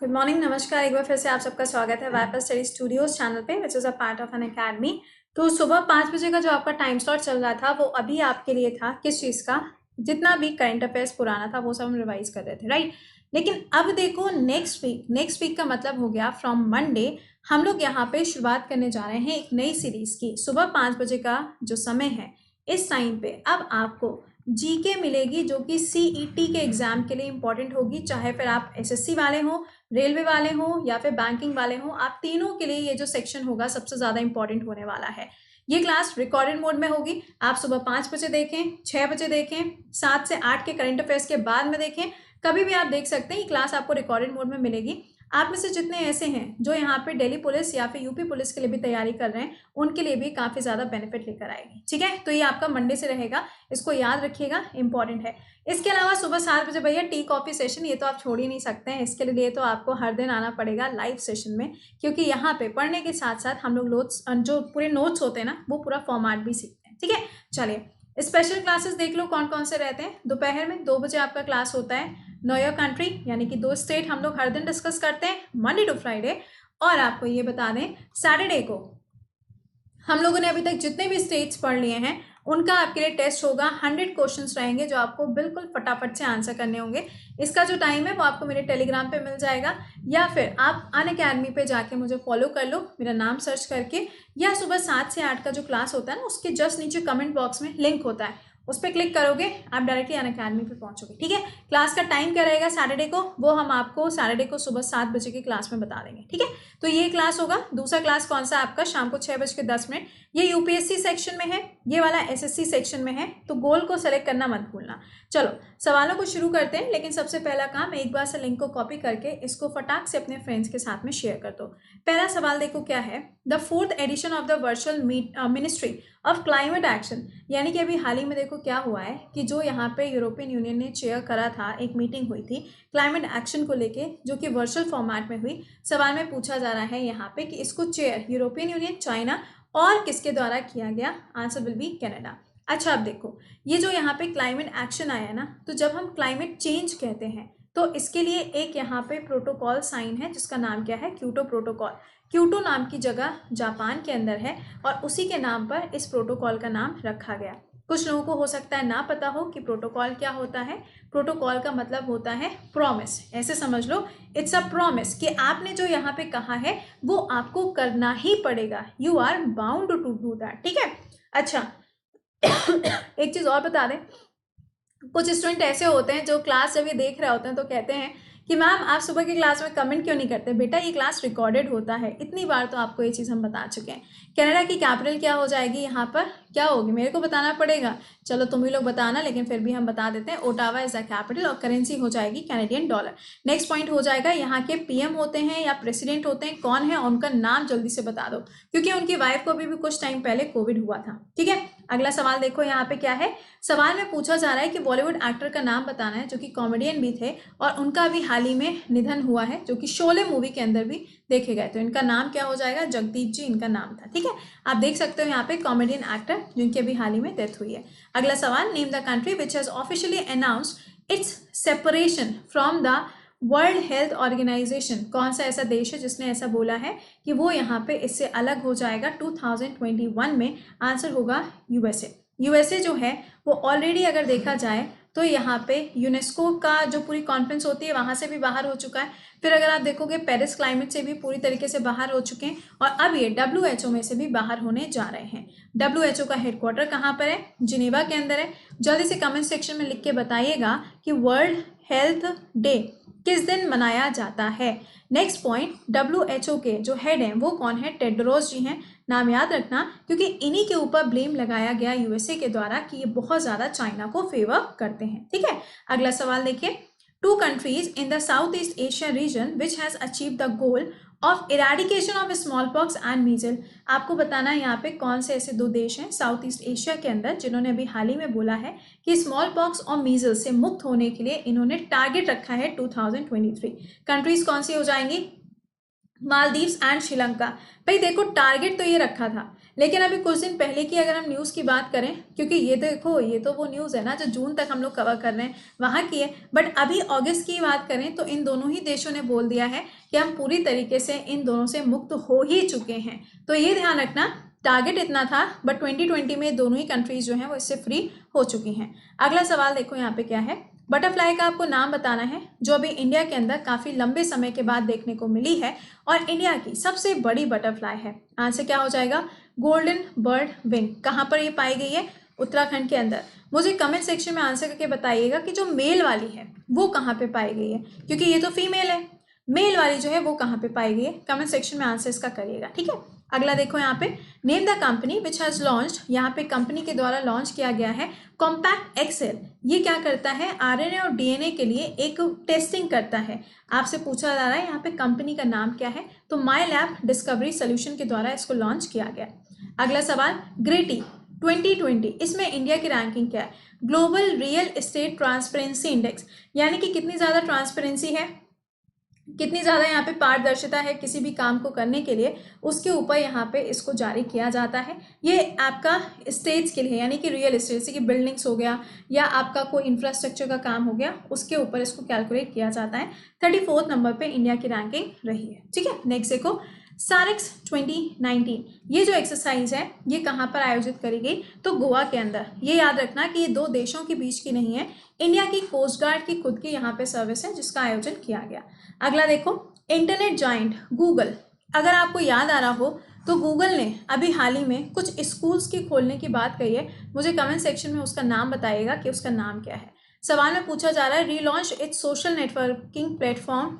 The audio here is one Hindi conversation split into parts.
गुड मॉर्निंग, नमस्कार। एक बार फिर से आप सबका स्वागत है वाइपर स्टडी स्टूडियोज चैनल पे, which is a part of an academy. तो सुबह 5 बजे का जो आपका टाइम स्लॉट चल रहा था वो अभी आपके लिए था किस चीज़ का? जितना भी करंट अफेयर्स पुराना था वो सब हम रिवाइज कर रहे थे, राइट। लेकिन अब देखो नेक्स्ट वीक का मतलब हो गया फ्रॉम मंडे हम लोग यहाँ पे शुरुआत करने जा रहे हैं एक नई सीरीज की। सुबह 5 बजे का जो समय है, इस टाइम पे अब आपको जीके मिलेगी जो कि सीईटी के एग्जाम के लिए इंपॉर्टेंट होगी। चाहे फिर आप एसएससी वाले हो, रेलवे वाले हो या फिर बैंकिंग वाले हो, आप तीनों के लिए ये जो सेक्शन होगा सबसे ज्यादा इंपॉर्टेंट होने वाला है। ये क्लास रिकॉर्डेड मोड में होगी। आप सुबह 5 बजे देखें, 6 बजे देखें, 7 से 8 के करंट अफेयर्स के बाद में देखें, कभी भी आप देख सकते हैं। ये क्लास आपको रिकॉर्डेड मोड में मिलेगी। आप में से जितने ऐसे हैं जो यहाँ पे दिल्ली पुलिस या फिर यूपी पुलिस के लिए भी तैयारी कर रहे हैं, उनके लिए भी काफी ज्यादा बेनिफिट लेकर आएगी। ठीक है, तो ये आपका मंडे से रहेगा, इसको याद रखिएगा, इंपॉर्टेंट है। इसके अलावा सुबह 7 बजे भैया टी कॉफी सेशन, ये तो आप छोड़ ही नहीं सकते हैं। इसके लिए तो आपको हर दिन आना पड़ेगा लाइव सेशन में, क्योंकि यहाँ पे पढ़ने के साथ साथ हम लोग नोट्स, जो पूरे नोट्स होते हैं ना, वो पूरा फॉर्मेट भी सीखते हैं। ठीक है, चलिए स्पेशल क्लासेस देख लो कौन कौन से रहते हैं। दोपहर में 2 बजे आपका क्लास होता है नो योर कंट्री, यानी कि 2 स्टेट हम लोग हर दिन डिस्कस करते हैं मंडे टू फ्राइडे। और आपको ये बता दें, सैटरडे को हम लोगों ने अभी तक जितने भी स्टेट्स पढ़ लिए हैं उनका आपके लिए टेस्ट होगा। 100 क्वेश्चंस रहेंगे जो आपको बिल्कुल फटाफट से आंसर करने होंगे। इसका जो टाइम है वो आपको मेरे टेलीग्राम पे मिल जाएगा, या फिर आप अनअकैडमी पे जाके मुझे फॉलो कर लो मेरा नाम सर्च करके, या सुबह 7 से 8 का जो क्लास होता है ना, उसके जस्ट नीचे कमेंट बॉक्स में लिंक होता है, उस पर क्लिक करोगे आप डायरेक्टली अनअकैडमी पे पहुंचोगे। ठीक है, क्लास का टाइम क्या रहेगा सैटरडे को, वो हम आपको सैटरडे को सुबह 7 बजे की क्लास में बता देंगे। ठीक है, तो ये क्लास होगा। दूसरा क्लास कौन सा आपका, शाम को 6:10। ये यूपीएससी सेक्शन में है, ये वाला एसएससी सेक्शन में है, तो गोल को सेलेक्ट करना मत भूलना। चलो सवालों को शुरू करते हैं, लेकिन सबसे पहला काम, एक बार से लिंक को कॉपी करके इसको फटाक से अपने फ्रेंड्स के साथ में शेयर कर दो। पहला सवाल देखो क्या है, the 4th edition of the virtual ministry of climate action, यानी कि अभी हाल ही में देखो क्या हुआ है कि जो यहाँ पे यूरोपियन यूनियन ने चेयर करा था, एक मीटिंग हुई थी क्लाइमेट एक्शन को लेके, जो कि वर्चुअल फॉर्मेट में हुई। सवाल में पूछा जा रहा है यहाँ पे कि इसको चेयर यूरोपियन यूनियन, चाइना और किसके द्वारा किया गया? Answer will be Canada. अच्छा, अब देखो ये जो यहाँ पे क्लाइमेट एक्शन आया ना, तो जब हम क्लाइमेट चेंज कहते हैं तो इसके लिए एक यहाँ पे प्रोटोकॉल साइन है जिसका नाम क्या है, क्योटो प्रोटोकॉल। क्योटो नाम की जगह जापान के अंदर है और उसी के नाम पर इस प्रोटोकॉल का नाम रखा गया। कुछ लोगों को हो सकता है ना पता हो कि प्रोटोकॉल क्या होता है। प्रोटोकॉल का मतलब होता है प्रॉमिस, ऐसे समझ लो, इट्स अ प्रॉमिस कि आपने जो यहाँ पे कहा है वो आपको करना ही पड़ेगा, you are bound to do that. ठीक है, अच्छा एक चीज और बता दें, कुछ स्टूडेंट ऐसे होते हैं जो क्लास जब ये देख रहे होते हैं तो कहते हैं कि मैम आप सुबह की क्लास में कमेंट क्यों नहीं करते? बेटा ये क्लास रिकॉर्डेड होता है, इतनी बार तो आपको ये चीज़ हम बता चुके हैं। कनाडा की कैपिटल क्या हो जाएगी यहाँ पर, क्या होगी, मेरे को बताना पड़ेगा। चलो तुम ही लोग बताना, लेकिन फिर भी हम बता देते हैं, ओटावा इज द कैपिटल और करेंसी हो जाएगी कैनेडियन डॉलर। नेक्स्ट पॉइंट हो जाएगा, यहाँ के पीएम होते हैं या प्रेसिडेंट होते हैं कौन है, उनका नाम जल्दी से बता दो, क्योंकि उनकी वाइफ को भी कुछ टाइम पहले कोविड हुआ था। ठीक है, अगला सवाल देखो यहाँ पे क्या है। सवाल में पूछा जा रहा है कि बॉलीवुड एक्टर का नाम बताना है जो कि कॉमेडियन भी थे और उनका भी हाल ही में निधन हुआ है, जो कि शोले मूवी के अंदर भी देखे गए। तो इनका नाम क्या हो जाएगा, जगदीप जी इनका नाम था। ठीक है, आप देख सकते हो यहाँ पे कॉमेडियन एक्टर जिनके भी हाल ही में डेथ हुई है। अगला सवाल, name the country which has officially announced its separation from the world health organization. कौन सा ऐसा देश है जिसने ऐसा बोला है कि वो यहाँ पे इससे अलग हो जाएगा 2021 में? आंसर होगा यूएसए। यूएसए जो है वो ऑलरेडी अगर देखा जाए तो यहाँ पे यूनेस्को का जो पूरी कॉन्फ्रेंस होती है वहां से भी बाहर हो चुका है। फिर अगर आप देखोगे पेरिस क्लाइमेट से भी पूरी तरीके से बाहर हो चुके हैं, और अब ये डब्ल्यूएचओ में से भी बाहर होने जा रहे हैं। डब्ल्यूएचओ का हेडक्वार्टर कहाँ पर है? जिनेवा के अंदर है। जल्दी से कमेंट सेक्शन में लिख के बताइएगा कि वर्ल्ड हेल्थ डे किस दिन मनाया जाता है। नेक्स्ट पॉइंट, डब्ल्यूएचओ के जो हेड हैं वो कौन है? टेड्रोस जी हैं। नाम याद रखना, क्योंकि इन्हीं के ऊपर ब्लेम लगाया गया यूएसए के द्वारा कि ये बहुत ज्यादा चाइना को फेवर करते हैं। ठीक है, अगला सवाल देखिए, 2 countries in the Southeast Asia region which has achieved the goal of eradication of smallpox and measles। आपको बताना है यहाँ पे कौन से ऐसे 2 देश हैं साउथ ईस्ट एशिया के अंदर जिन्होंने अभी हाल ही में बोला है कि स्मॉल पॉक्स और मीजल्स से मुक्त होने के लिए इन्होंने टारगेट रखा है 2023। कंट्रीज कौन सी हो जाएंगी? मालदीव्स एंड श्रीलंका। भाई देखो टारगेट तो ये रखा था, लेकिन अभी कुछ दिन पहले की अगर हम न्यूज़ की बात करें, क्योंकि ये देखो ये तो वो न्यूज़ है ना जो जून तक हम लोग कवर कर रहे हैं वहाँ की है, बट अभी अगस्त की बात करें तो इन दोनों ही देशों ने बोल दिया है कि हम पूरी तरीके से इन दोनों से मुक्त हो ही चुके हैं। तो ये ध्यान रखना, टारगेट इतना था बट 2020 में दोनों ही कंट्रीज जो हैं वो इससे फ्री हो चुकी हैं। अगला सवाल देखो यहाँ पे क्या है, बटरफ्लाई का आपको नाम बताना है जो अभी इंडिया के अंदर काफ़ी लंबे समय के बाद देखने को मिली है और इंडिया की सबसे बड़ी बटरफ्लाई है। आंसर क्या हो जाएगा, गोल्डन बर्ड विंग। कहाँ पर ये पाई गई है, उत्तराखंड के अंदर। मुझे कमेंट सेक्शन में आंसर करके बताइएगा कि जो मेल वाली है वो कहाँ पे पाई गई है, क्योंकि ये तो फीमेल है, मेल वाली जो है वो कहाँ पे पाई गई है, कमेंट सेक्शन में आंसर इसका करिएगा, ठीक है। अगला देखो यहाँ पे, name the company which has launched, यहाँ पे कंपनी के द्वारा लॉन्च किया गया है कॉम्पैक्ट एक्सेल। ये क्या करता है, आरएनए और डीएनए के लिए एक टेस्टिंग करता है। आपसे पूछा जा रहा है यहाँ पे कंपनी का नाम क्या है, तो माई लैब डिस्कवरी सोल्यूशन के द्वारा इसको लॉन्च किया गया। अगला सवाल, ग्रेटी 2020, इसमें इंडिया की रैंकिंग क्या है, global real estate transparency index, यानी कि कितनी ज़्यादा ट्रांसपेरेंसी है, कितनी ज़्यादा यहाँ पे पारदर्शिता है किसी भी काम को करने के लिए, उसके ऊपर यहाँ पे इसको जारी किया जाता है। ये आपका स्टेट्स के लिए, यानी कि रियल एस्टेट जैसे कि बिल्डिंग्स हो गया या आपका कोई इंफ्रास्ट्रक्चर का काम हो गया, उसके ऊपर इसको कैलकुलेट किया जाता है। 34 नंबर पे इंडिया की रैंकिंग रही है, ठीक है। नेक्स्ट देखो, सारेक्स 2019, ये जो एक्सरसाइज है ये कहाँ पर आयोजित करी गई, तो गोवा के अंदर। ये याद रखना कि ये दो देशों के बीच की नहीं है, इंडिया की कोस्ट गार्ड की खुद की यहाँ पे सर्विस है जिसका आयोजन किया गया। अगला देखो, इंटरनेट जाइंट गूगल, अगर आपको याद आ रहा हो तो गूगल ने अभी हाल ही में कुछ स्कूल्स की खोलने की बात कही है। मुझे कमेंट सेक्शन में उसका नाम बताइएगा कि उसका नाम क्या है। सवाल में पूछा जा रहा है, relaunch it's social networking platform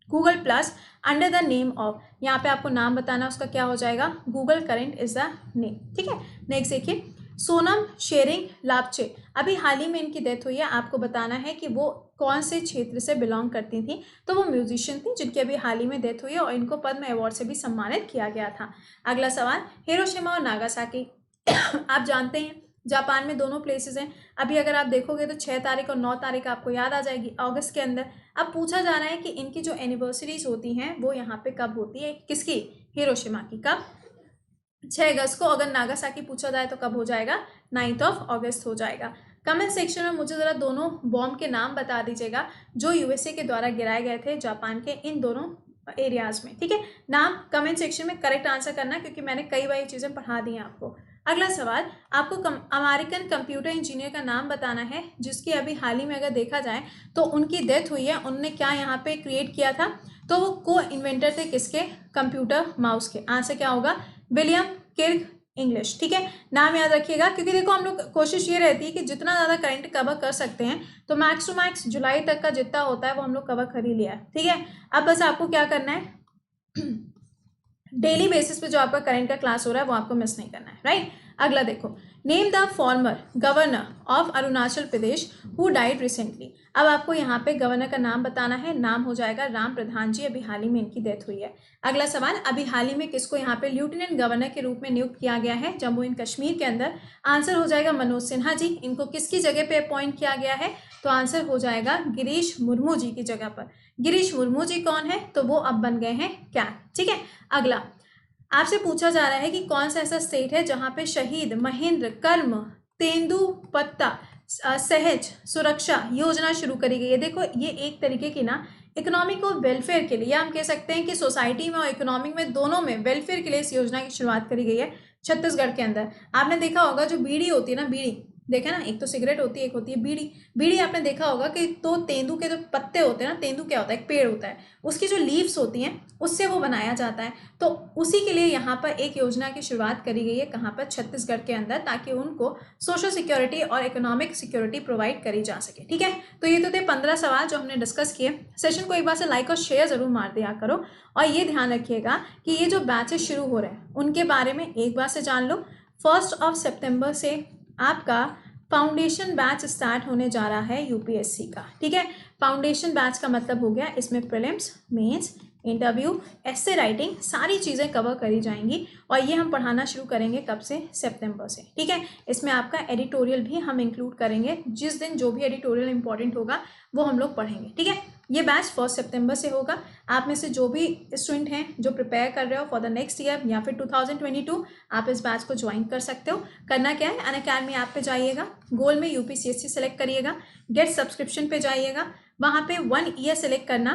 Google plus under the name of, यहाँ पे आपको नाम बताना उसका क्या हो जाएगा, Google current is the name, ठीक है। नेक्स्ट देखिए, सोनम शेरिंग लापचे, अभी हाल ही में इनकी डेथ हुई है। आपको बताना है कि वो कौन से क्षेत्र से बिलोंग करती थी, तो वो म्यूजिशियन थी जिनकी अभी हाल ही में डेथ हुई है और इनको पद्म अवार्ड से भी सम्मानित किया गया था। अगला सवाल, हिरोशिमा और नागासाकी आप जानते हैं जापान में दोनों प्लेसेस हैं। अभी अगर आप देखोगे तो 6 तारीख और 9 तारीख आपको याद आ जाएगी अगस्त के अंदर। अब पूछा जा रहा है कि इनकी जो एनिवर्सरीज होती हैं वो यहाँ पे कब होती है, किसकी, हिरोशिमा की, कब, 6 अगस्त को। अगर नागासाकी पूछा जाए तो कब हो जाएगा, 9 अगस्त हो जाएगा। कमेंट सेक्शन में मुझे ज़रा दोनों बॉम्ब के नाम बता दीजिएगा जो यूएसए के द्वारा गिराए गए थे जापान के इन दोनों एरियाज में, ठीक है। नाम कमेंट सेक्शन में करेक्ट आंसर करना, क्योंकि मैंने कई बार ये चीज़ें पढ़ा दी हैं आपको। अगला सवाल, आपको अमेरिकन कंप्यूटर इंजीनियर का नाम बताना है जिसकी अभी हाल ही में अगर देखा जाए तो उनकी डेथ हुई है। उन्होंने क्या यहाँ पे क्रिएट किया था, तो वो को इन्वेंटर थे किसके, कंप्यूटर माउस के। आंसर क्या होगा, विलियम किर्क इंग्लिश, ठीक है। नाम याद रखिएगा, क्योंकि देखो हम लोग कोशिश ये रहती है कि जितना ज़्यादा करंट कवर कर सकते हैं, तो मैक्स टू मैक्स जुलाई तक का जितना होता है वो हम लोग कवर कर ही लिया है, ठीक है। अब बस आपको क्या करना है, डेली बेसिस पे जो आपका करंट का क्लास हो रहा है वो आपको मिस नहीं करना है, राइट। अगला देखो, name the former governor of Arunachal Pradesh who died recently. अब आपको यहाँ पे गवर्नर का नाम बताना है, नाम हो जाएगा राम प्रधान जी, अभी हाल ही में इनकी डेथ हुई है। अगला सवाल, अभी हाल ही में किसको यहाँ पे लेफ्टिनेंट गवर्नर के रूप में नियुक्त किया गया है जम्मू एंड कश्मीर के अंदर। आंसर हो जाएगा मनोज सिन्हा जी। इनको किसकी जगह पे अपॉइंट किया गया है, तो आंसर हो जाएगा गिरीश मुर्मू जी की जगह पर। गिरीश मुर्मू जी कौन है, तो वो अब बन गए हैं कैट, ठीक है। अगला आपसे पूछा जा रहा है कि कौन सा ऐसा स्टेट है जहां पे शहीद महेंद्र कर्म तेंदुपत्ता सहज सुरक्षा योजना शुरू करी गई है। देखो ये एक तरीके की ना इकोनॉमिक और वेलफेयर के लिए, या हम कह सकते हैं कि सोसाइटी में और इकोनॉमिक में दोनों में वेलफेयर के लिए इस योजना की शुरुआत करी गई है छत्तीसगढ़ के अंदर। आपने देखा होगा जो बीड़ी होती है ना, बीड़ी देखा ना, एक तो सिगरेट होती है, एक होती है बीड़ी। बीड़ी आपने देखा होगा कि तो तेंदू के जो पत्ते होते हैं ना, तेंदू क्या होता है, एक पेड़ होता है, उसकी जो लीव्स होती हैं उससे वो बनाया जाता है। तो उसी के लिए यहाँ पर एक योजना की शुरुआत करी गई है, कहाँ पर, छत्तीसगढ़ के अंदर, ताकि उनको सोशल सिक्योरिटी और इकोनॉमिक सिक्योरिटी प्रोवाइड करी जा सके, ठीक है। तो ये तो थे 15 सवाल जो हमने डिस्कस किए। सेशन को एक बार से लाइक और शेयर जरूर मार दिया करो, और ये ध्यान रखिएगा कि ये जो बैचेस शुरू हो रहे हैं उनके बारे में एक बार से जान लो। 1 सितंबर से आपका फाउंडेशन बैच स्टार्ट होने जा रहा है यूपीएससी का, ठीक है। फाउंडेशन बैच का मतलब हो गया इसमें प्रीलिम्स, मेंस, इंटरव्यू, एस्से राइटिंग, सारी चीज़ें कवर करी जाएंगी, और ये हम पढ़ाना शुरू करेंगे कब से, सितंबर से, ठीक है। इसमें आपका एडिटोरियल भी हम इंक्लूड करेंगे। जिस दिन जो भी एडिटोरियल इंपॉर्टेंट होगा वो हम लोग पढ़ेंगे, ठीक है। ये बैच 1 सितंबर से होगा। आप में से जो भी स्टूडेंट हैं जो प्रिपेयर कर रहे हो फॉर द नेक्स्ट ईयर या फिर 2022, आप इस बैच को ज्वाइन कर सकते हो। करना क्या है, अनअकैडमी ऐप पे जाइएगा, गोल में यूपीसीएससी सेलेक्ट करिएगा, गेट सब्सक्रिप्शन पे जाइएगा, वहाँ पे 1 ईयर सेलेक्ट करना।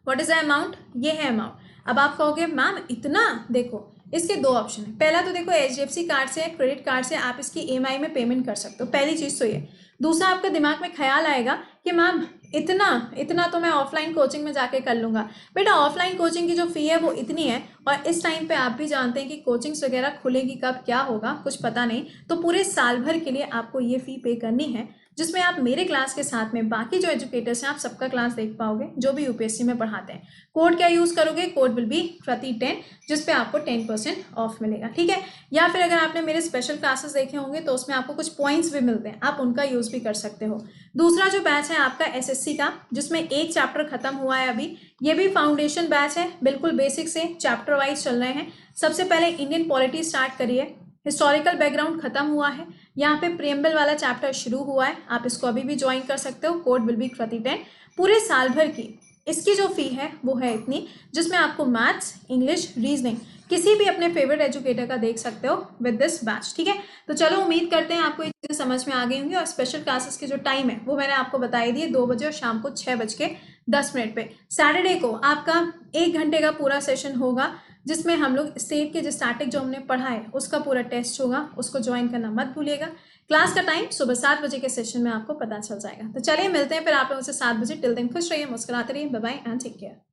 व्हाट इज द अमाउंट, ये है अमाउंट। अब आप कहोगे मैम इतना, देखो इसके 2 ऑप्शन है। पहला तो देखो एचडीएफसी कार्ड से, क्रेडिट कार्ड से आप इसकी ईएमआई में पेमेंट कर सकते हो, पहली चीज़ तो ये। दूसरा आपके दिमाग में ख्याल आएगा कि मैम इतना तो मैं ऑफलाइन कोचिंग में जाके कर लूँगा। बेटा ऑफलाइन कोचिंग की जो फ़ी है वो इतनी है, और इस टाइम पे आप भी जानते हैं कि कोचिंग्स वगैरह खुलेगी कब, क्या होगा कुछ पता नहीं, तो पूरे साल भर के लिए आपको ये फ़ी पे करनी है, जिसमें आप मेरे क्लास के साथ में बाकी जो एजुकेटर्स हैं आप सबका क्लास देख पाओगे जो भी यूपीएससी में पढ़ाते हैं। कोड क्या यूज़ करोगे, कोड विल बी प्रति10, जिसपे आपको 10% ऑफ मिलेगा, ठीक है। या फिर अगर आपने मेरे स्पेशल क्लासेस देखे होंगे तो उसमें आपको कुछ पॉइंट्स भी मिलते हैं, आप उनका यूज़ भी कर सकते हो। दूसरा जो बैच है आपका एसएससी का, जिसमें एक चैप्टर खत्म हुआ है अभी, ये भी फाउंडेशन बैच है, बिल्कुल बेसिक से चैप्टर वाइज चल रहे हैं। सबसे पहले इंडियन पॉलिटी स्टार्ट करिए, हिस्टोरिकल बैकग्राउंड खत्म हुआ है, यहाँ पे प्रियम्बल वाला चैप्टर शुरू हुआ है, आप इसको अभी भी ज्वाइन कर सकते हो। कोड विल बी प्रति10। पूरे साल भर की इसकी जो फी है वो है इतनी, जिसमें आपको मैथ्स, इंग्लिश, रीजनिंग किसी भी अपने फेवरेट एजुकेटर का देख सकते हो विद दिस बैच, ठीक है। तो चलो उम्मीद करते हैं आपको ये चीज़ें समझ में आ गई होंगी। और स्पेशल क्लासेस की जो टाइम है वो मैंने आपको बताई दी है, 2 बजे और शाम को 6:10 पे। सैटरडे को आपका 1 घंटे का पूरा सेशन होगा, जिसमें हम लोग स्टेट के जो स्टैटिक जो हमने पढ़ा है उसका पूरा टेस्ट होगा, उसको ज्वाइन करना मत भूलिएगा। क्लास का टाइम सुबह 7 बजे के सेशन में आपको पता चल जाएगा। तो चलिए मिलते हैं फिर आप लोगों से 7 बजे। टिल देन खुश रहिए, मुस्कुराते रहिए, bye bye and take care.